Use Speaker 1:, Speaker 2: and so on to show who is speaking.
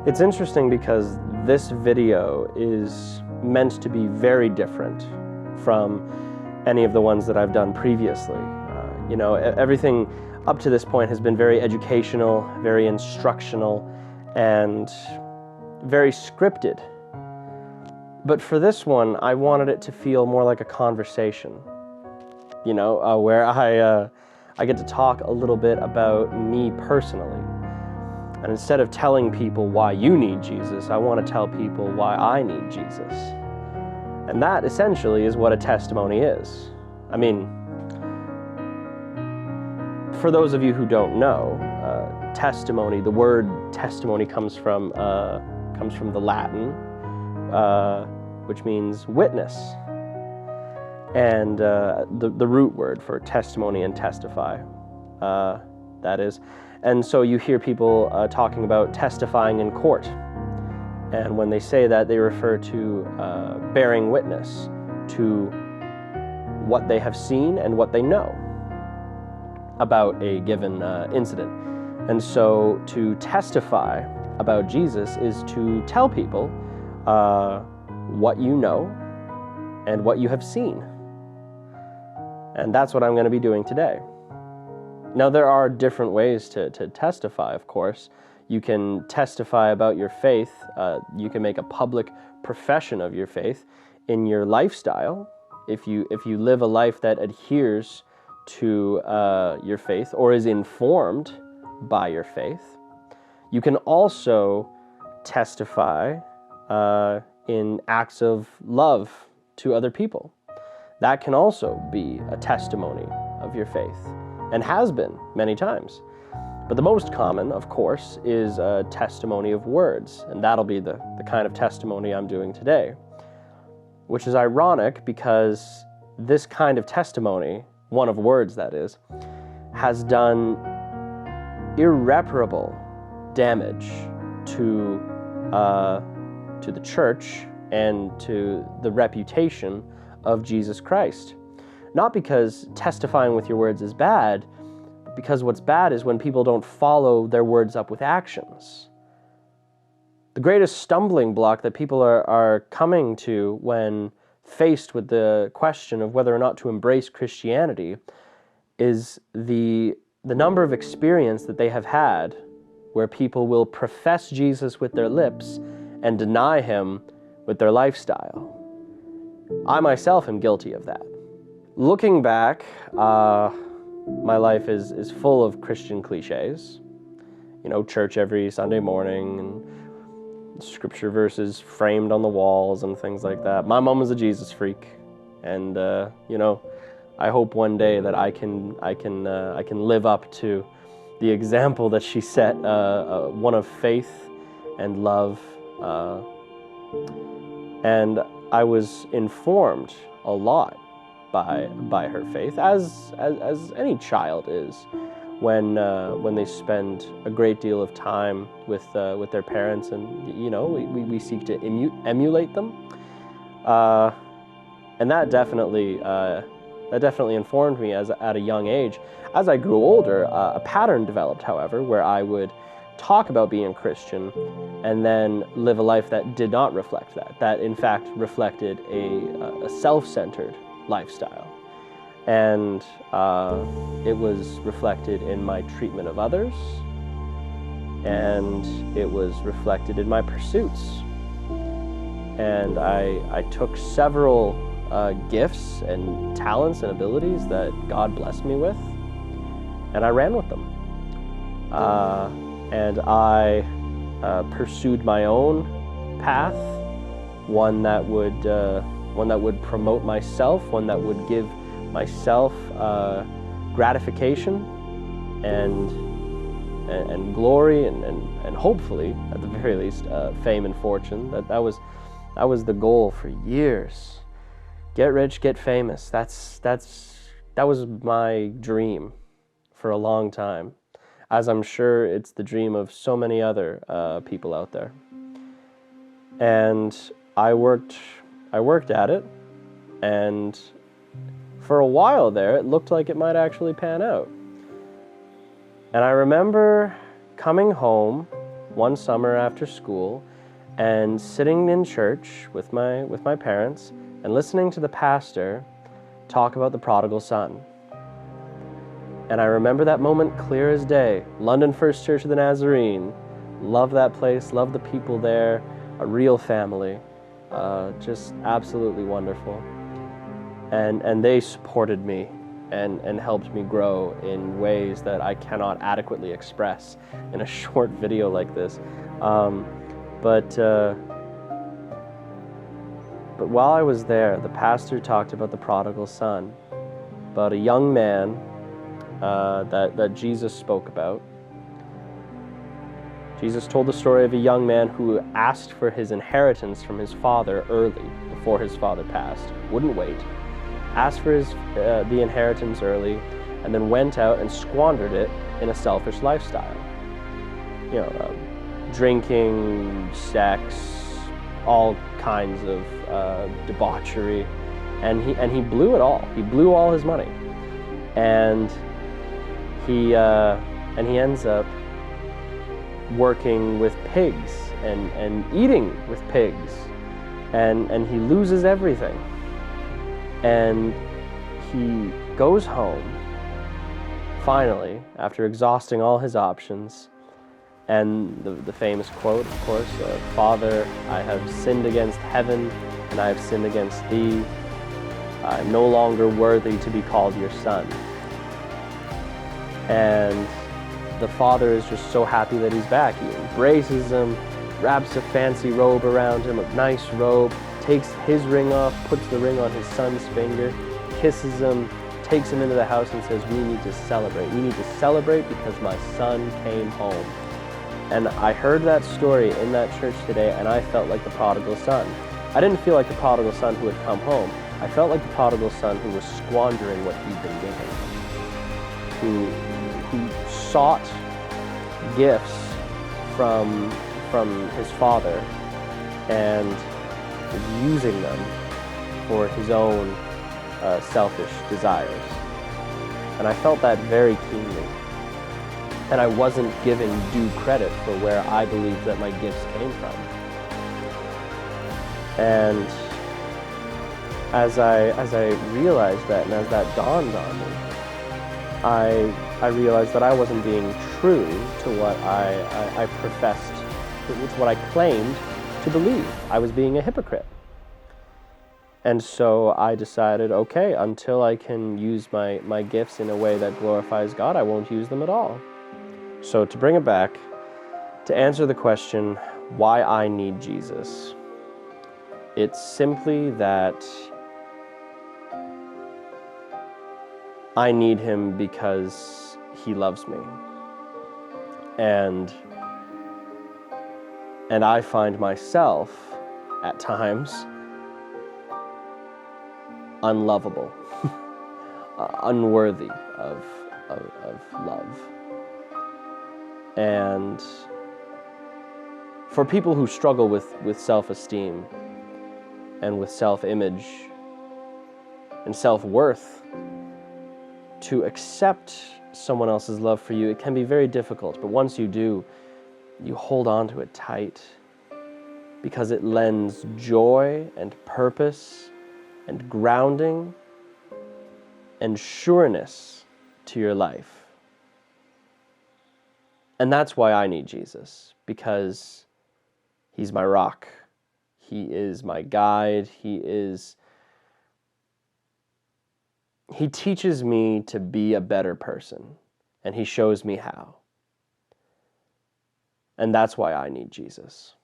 Speaker 1: It's interesting because this video is meant to be very different from any of the ones that I've done previously. Everything up to this point has been very educational, very instructional, and very scripted. But for this one, I wanted it to feel more like a conversation, where I get to talk a little bit about me personally. And instead of telling people why you need Jesus, I want to tell people why I need Jesus. And that essentially is what a testimony is. I mean, for those of you who don't know, testimony, the word testimony comes from the Latin, which means witness. And the root word for testimony and testify, that is. And so you hear people talking about testifying in court. And when they say that, they refer to bearing witness to what they have seen and what they know about a given incident. And so to testify about Jesus is to tell people what you know and what you have seen. And that's what I'm going to be doing today. Now, there are different ways to testify, of course. You can testify about your faith. You can make a public profession of your faith in your lifestyle. If you live a life that adheres to your faith or is informed by your faith. You can also testify in acts of love to other people. That can also be a testimony of your faith, and has been many times. But the most common, of course, is a testimony of words, and that'll be the kind of testimony I'm doing today. Which is ironic because this kind of testimony, one of words that is, has done irreparable damage to the church and to the reputation of Jesus Christ. Not because testifying with your words is bad, but because what's bad is when people don't follow their words up with actions. The greatest stumbling block that people are coming to when faced with the question of whether or not to embrace Christianity is the number of experience that they have had where people will profess Jesus with their lips and deny him with their lifestyle. I myself am guilty of that. Looking back, my life is full of Christian cliches. Church every Sunday morning and scripture verses framed on the walls and things like that. My mom was a Jesus freak, and I hope one day that I can live up to the example that she set, one of faith and love. And I was informed a lot by her faith, as any child is, when they spend a great deal of time with their parents, and we seek to emulate them, and that definitely informed me at a young age. As I grew older, a pattern developed, however, where I would talk about being a Christian and then live a life that did not reflect that in fact reflected a self-centered lifestyle. And it was reflected in my treatment of others, and it was reflected in my pursuits. And I took several gifts and talents and abilities that God blessed me with, and I ran with them. And I pursued my own path, one that would promote myself, one that would give myself gratification and glory and hopefully, at the very least, fame and fortune. That was the goal for years. Get rich, get famous. That was my dream for a long time, as I'm sure it's the dream of so many other people out there. And I worked at it, and for a while there, it looked like it might actually pan out. And I remember coming home one summer after school and sitting in church with my parents and listening to the pastor talk about the prodigal son. And I remember that moment clear as day. London First Church of the Nazarene. Love that place, love the people there, a real family. Just absolutely wonderful. And they supported me and helped me grow in ways that I cannot adequately express in a short video like this. But while I was there, the pastor talked about the prodigal son, about a young man that Jesus spoke about. Jesus told the story of a young man who asked for his inheritance from his father early, before his father passed, wouldn't wait, asked for the inheritance early, and then went out and squandered it in a selfish lifestyle. Drinking, sex, all kinds of debauchery, and he blew it all. He blew all his money, and he ends up working with pigs and eating with pigs, and he loses everything, and he goes home finally after exhausting all his options. And the famous quote, of course, "Father, I have sinned against heaven, and I have sinned against thee. I am no longer worthy to be called your son." And the father is just so happy that he's back. He embraces him, wraps a fancy robe around him, a nice robe, takes his ring off, puts the ring on his son's finger, kisses him, takes him into the house and says, "We need to celebrate. We need to celebrate because my son came home." And I heard that story in that church today, and I felt like the prodigal son. I didn't feel like the prodigal son who had come home. I felt like the prodigal son who was squandering what he'd been given, who sought gifts from his father and was using them for his own selfish desires. And I felt that very keenly. And I wasn't given due credit for where I believed that my gifts came from. And as I realized that, and as that dawned on me, I realized that I wasn't being true to what I professed, to what I claimed to believe. I was being a hypocrite. And so I decided, okay, until I can use my gifts in a way that glorifies God, I won't use them at all. So to bring it back, to answer the question, why I need Jesus, it's simply that I need him because he loves me. And I find myself, at times, unlovable, unworthy of love. And for people who struggle with self-esteem and with self-image and self-worth, to accept someone else's love for you, it can be very difficult. But once you do, you hold on to it tight because it lends joy and purpose and grounding and sureness to your life. And that's why I need Jesus, because he's my rock. He is my guide. He teaches me to be a better person, and he shows me how. And that's why I need Jesus.